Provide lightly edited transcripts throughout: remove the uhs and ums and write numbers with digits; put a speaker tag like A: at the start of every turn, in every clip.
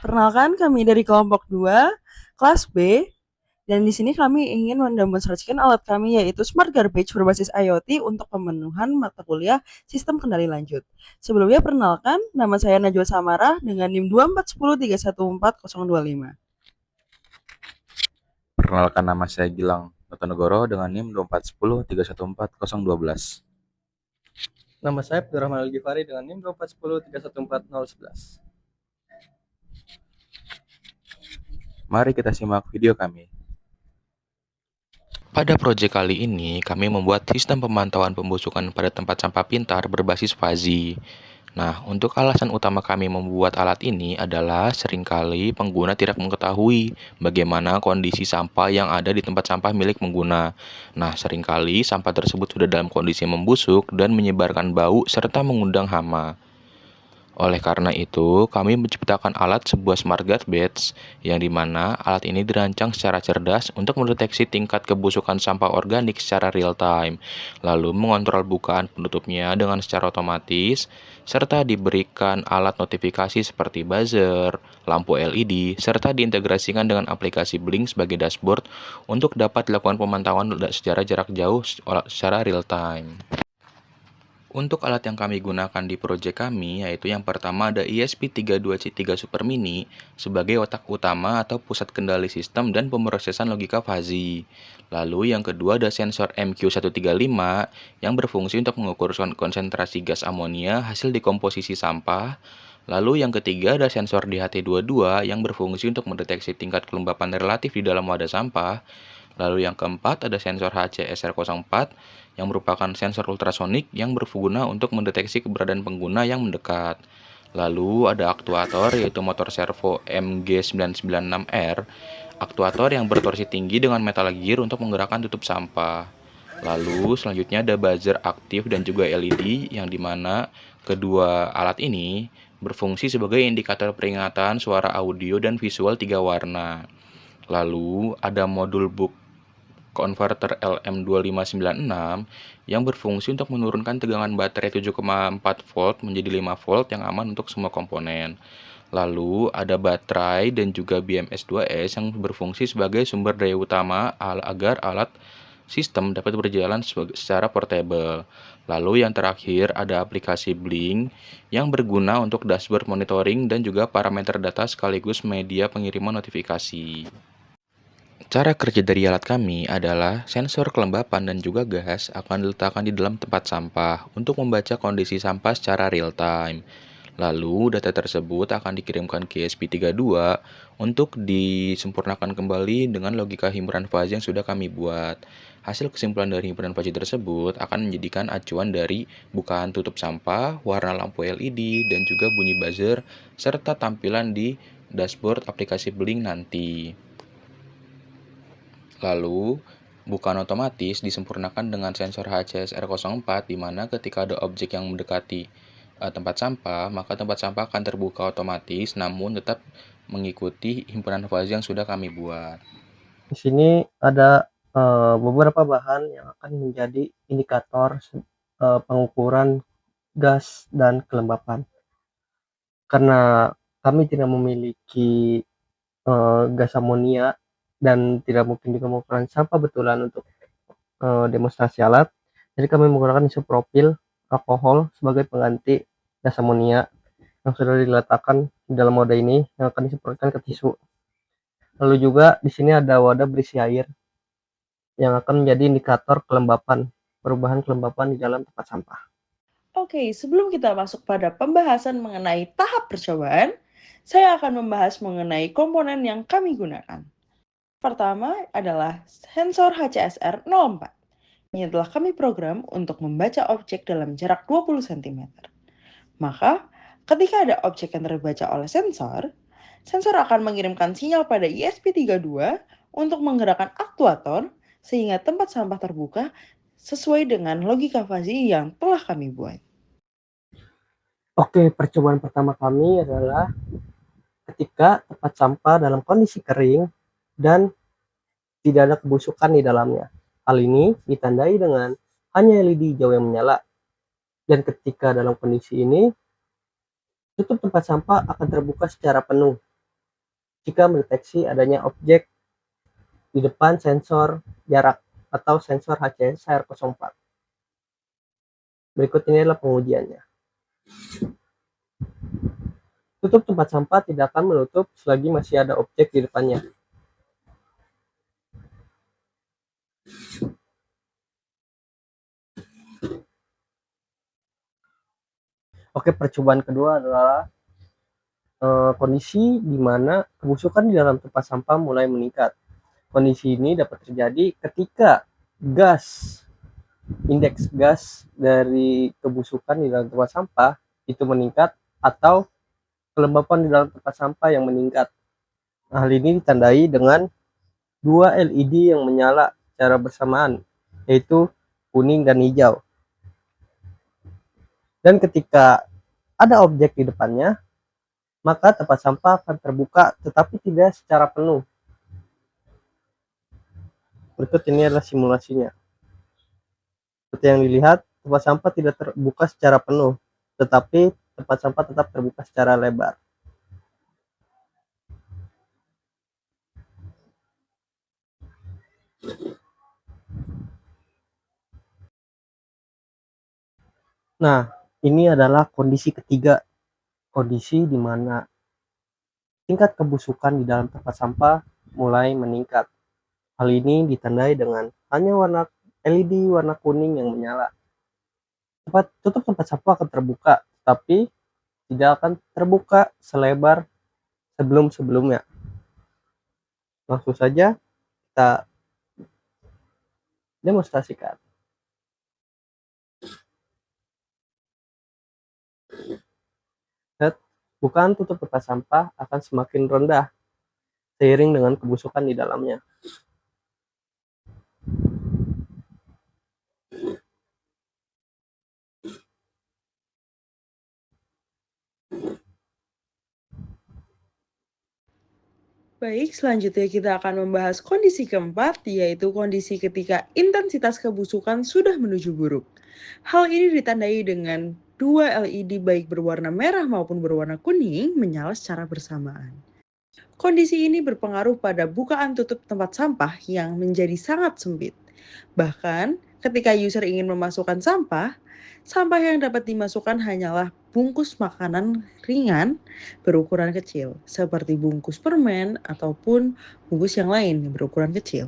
A: Perkenalkan, kami dari kelompok 2, kelas B, dan di sini kami ingin mendemonstrasikan alat kami yaitu Smart Garbage berbasis IoT untuk pemenuhan mata kuliah Sistem Kendali Lanjut. Sebelumnya perkenalkan, nama saya Najwa Samara dengan NIM 24103140025.
B: Perkenalkan, nama saya Gilang Notonegoro dengan NIM 2410314012.
C: Nama saya Abdurrahman Al-Ghifari dengan NIM 2410314011.
B: Mari kita simak video kami. Pada proyek kali ini, kami membuat sistem pemantauan pembusukan pada tempat sampah pintar berbasis Fuzzy. Nah, untuk alasan utama kami membuat alat ini adalah seringkali pengguna tidak mengetahui bagaimana kondisi sampah yang ada di tempat sampah milik pengguna. Nah, seringkali sampah tersebut sudah dalam kondisi membusuk dan menyebarkan bau serta mengundang hama. Oleh karena itu, kami menciptakan alat sebuah smart garbage yang dimana alat ini dirancang secara cerdas untuk mendeteksi tingkat kebusukan sampah organik secara real time, lalu mengontrol bukaan penutupnya dengan secara otomatis, serta diberikan alat notifikasi seperti buzzer, lampu LED, serta diintegrasikan dengan aplikasi Blink sebagai dashboard untuk dapat dilakukan pemantauan secara jarak jauh secara real time. Untuk alat yang kami gunakan di proyek kami, yaitu yang pertama ada ESP32C3 Super Mini sebagai otak utama atau pusat kendali sistem dan pemrosesan logika Fuzzy. Lalu yang kedua ada sensor MQ135 yang berfungsi untuk mengukur konsentrasi gas amonia hasil dekomposisi sampah. Lalu yang ketiga ada sensor DHT22 yang berfungsi untuk mendeteksi tingkat kelembapan relatif di dalam wadah sampah. Lalu yang keempat ada sensor HCSR04 yang merupakan sensor ultrasonik yang berguna untuk mendeteksi keberadaan pengguna yang mendekat. Lalu ada aktuator yaitu motor servo MG996R, aktuator yang bertorsi tinggi dengan metal gear untuk menggerakkan tutup sampah. Lalu selanjutnya ada buzzer aktif dan juga LED yang dimana kedua alat ini berfungsi sebagai indikator peringatan suara audio dan visual 3 warna. Lalu ada modul buck converter LM2596 yang berfungsi untuk menurunkan tegangan baterai 7,4 volt menjadi 5 volt yang aman untuk semua komponen. Lalu ada baterai dan juga BMS 2S yang berfungsi sebagai sumber daya utama agar alat sistem dapat berjalan secara portable. Lalu yang terakhir ada aplikasi Blink yang berguna untuk dashboard monitoring dan juga parameter data sekaligus media pengiriman notifikasi. Cara kerja dari alat kami adalah sensor kelembapan dan juga gas akan diletakkan di dalam tempat sampah untuk membaca kondisi sampah secara real time. Lalu data tersebut akan dikirimkan ke ESP32 untuk disempurnakan kembali dengan logika himpunan fuzzy yang sudah kami buat. Hasil kesimpulan dari himpunan fuzzy tersebut akan menjadikan acuan dari bukaan tutup sampah, warna lampu LED, dan juga bunyi buzzer, serta tampilan di dashboard aplikasi Blink nanti. Lalu, bukaan otomatis disempurnakan dengan sensor HCSR04 di mana ketika ada objek yang mendekati tempat sampah, maka tempat sampah akan terbuka otomatis namun tetap mengikuti himpunan fuzzy yang sudah kami buat.
C: Di sini ada beberapa bahan yang akan menjadi indikator pengukuran gas dan kelembapan. Karena kami tidak memiliki gas amonia dan tidak mungkin juga mengukurkan sampah betulan untuk demonstrasi alat, jadi kami menggunakan isopropil alkohol sebagai pengganti gas amonia yang sudah diletakkan di dalam wadah ini yang akan disemprotkan ke tisu. Lalu juga di sini ada wadah berisi air yang akan menjadi indikator kelembapan, perubahan kelembapan di dalam tempat sampah.
A: Oke, sebelum kita masuk pada pembahasan mengenai tahap percobaan, saya akan membahas mengenai komponen yang kami gunakan. Pertama adalah sensor HCSR04. Ini telah kami program untuk membaca objek dalam jarak 20 cm. Maka, ketika ada objek yang terbaca oleh sensor, sensor akan mengirimkan sinyal pada ESP32 untuk menggerakkan aktuator sehingga tempat sampah terbuka sesuai dengan logika fuzzy yang telah kami buat.
C: Oke, percobaan pertama kami adalah ketika tempat sampah dalam kondisi kering dan tidak ada kebusukan di dalamnya. Hal ini ditandai dengan hanya LED hijau yang menyala. Dan ketika dalam kondisi ini, tutup tempat sampah akan terbuka secara penuh. jika mendeteksi adanya objek di depan sensor jarak atau sensor HCSR04. Berikut ini adalah pengujiannya. Tutup tempat sampah tidak akan menutup selagi masih ada objek di depannya. Oke, percobaan kedua adalah kondisi di mana kebusukan di dalam tempat sampah mulai meningkat. Kondisi ini dapat terjadi ketika indeks gas dari kebusukan di dalam tempat sampah itu meningkat atau kelembapan di dalam tempat sampah yang meningkat. Hal ini ditandai dengan dua LED yang menyala secara bersamaan, yaitu kuning dan hijau. Dan ketika ada objek di depannya, maka tempat sampah akan terbuka tetapi tidak secara penuh. Berikut ini adalah simulasinya. Seperti yang dilihat, tempat sampah tidak terbuka secara penuh, tetapi tempat sampah tetap terbuka secara lebar. Nah, ini adalah kondisi ketiga, kondisi di mana tingkat kebusukan di dalam tempat sampah mulai meningkat. Hal ini ditandai dengan hanya warna LED warna kuning yang menyala. Tutup tempat sampah akan terbuka, tapi tidak akan terbuka selebar sebelum-sebelumnya. Langsung saja kita demonstrasikan. Bukaan tutup tempat sampah akan semakin rendah seiring dengan kebusukan di dalamnya.
A: Baik, selanjutnya kita akan membahas kondisi keempat, yaitu kondisi ketika intensitas kebusukan sudah menuju buruk. Hal ini ditandai dengan dua LED baik berwarna merah maupun berwarna kuning menyala secara bersamaan. Kondisi ini berpengaruh pada bukaan tutup tempat sampah yang menjadi sangat sempit. Bahkan, ketika user ingin memasukkan sampah, sampah yang dapat dimasukkan hanyalah bungkus makanan ringan berukuran kecil, seperti bungkus permen ataupun bungkus yang lain yang berukuran kecil.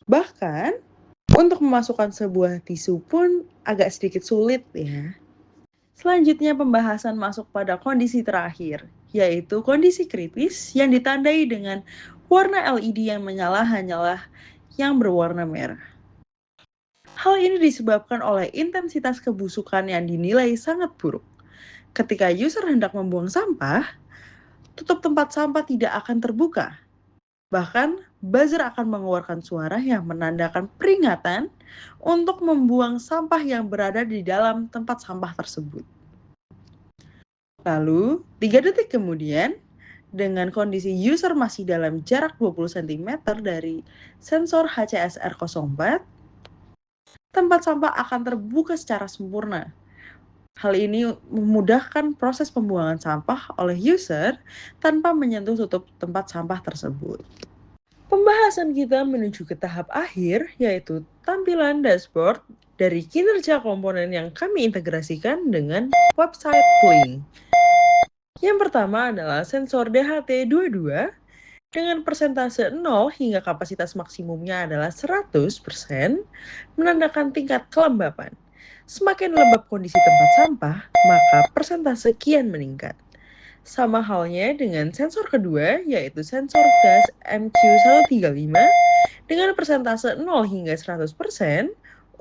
A: Bahkan, untuk memasukkan sebuah tisu pun agak sedikit sulit ya. Selanjutnya pembahasan masuk pada kondisi terakhir, yaitu kondisi kritis yang ditandai dengan warna LED yang menyala hanyalah yang berwarna merah. Hal ini disebabkan oleh intensitas kebusukan yang dinilai sangat buruk. Ketika user hendak membuang sampah, tutup tempat sampah tidak akan terbuka. Bahkan, buzzer akan mengeluarkan suara yang menandakan peringatan untuk membuang sampah yang berada di dalam tempat sampah tersebut. Lalu, 3 detik kemudian, dengan kondisi user masih dalam jarak 20 cm dari sensor HCSR04, tempat sampah akan terbuka secara sempurna. Hal ini memudahkan proses pembuangan sampah oleh user tanpa menyentuh tutup tempat sampah tersebut. Pembahasan kita menuju ke tahap akhir, yaitu tampilan dashboard dari kinerja komponen yang kami integrasikan dengan website Blink. Yang pertama adalah sensor DHT22 dengan persentase 0 hingga kapasitas maksimumnya adalah 100%, menandakan tingkat kelembapan. Semakin lembab kondisi tempat sampah, maka persentase kian meningkat. Sama halnya dengan sensor kedua, yaitu sensor gas MQ135 dengan persentase 0 hingga 100%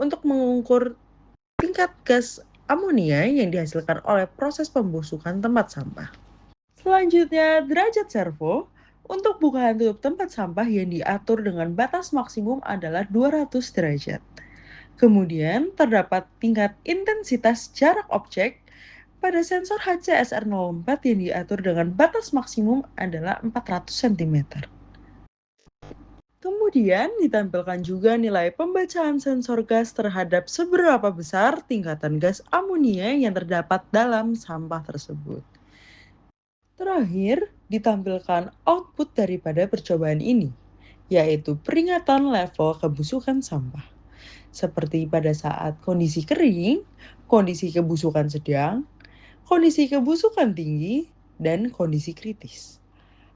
A: untuk mengukur tingkat gas amonia yang dihasilkan oleh proses pembusukan tempat sampah. Selanjutnya, derajat servo. Untuk bukaan tutup tempat sampah yang diatur dengan batas maksimum adalah 200 derajat. Kemudian, terdapat tingkat intensitas jarak objek pada sensor HCSR04 yang diatur dengan batas maksimum adalah 400 cm. Kemudian ditampilkan juga nilai pembacaan sensor gas terhadap seberapa besar tingkatan gas amonia yang terdapat dalam sampah tersebut. Terakhir, ditampilkan output daripada percobaan ini, yaitu peringatan level kebusukan sampah. Seperti pada saat kondisi kering, kondisi kebusukan sedang, kondisi kebusukan tinggi, dan kondisi kritis.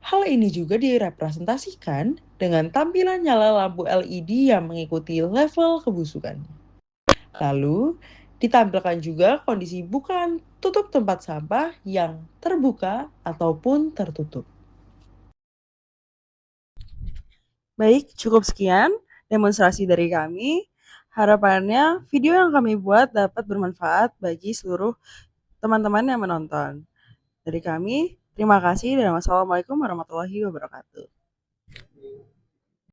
A: Hal ini juga direpresentasikan dengan tampilan nyala lampu LED yang mengikuti level kebusukan. Lalu, ditampilkan juga kondisi bukaan tutup tempat sampah yang terbuka ataupun tertutup. Baik, cukup sekian demonstrasi dari kami. Harapannya video yang kami buat dapat bermanfaat bagi seluruh teman-teman yang menonton. Dari kami, terima kasih dan wassalamualaikum warahmatullahi wabarakatuh.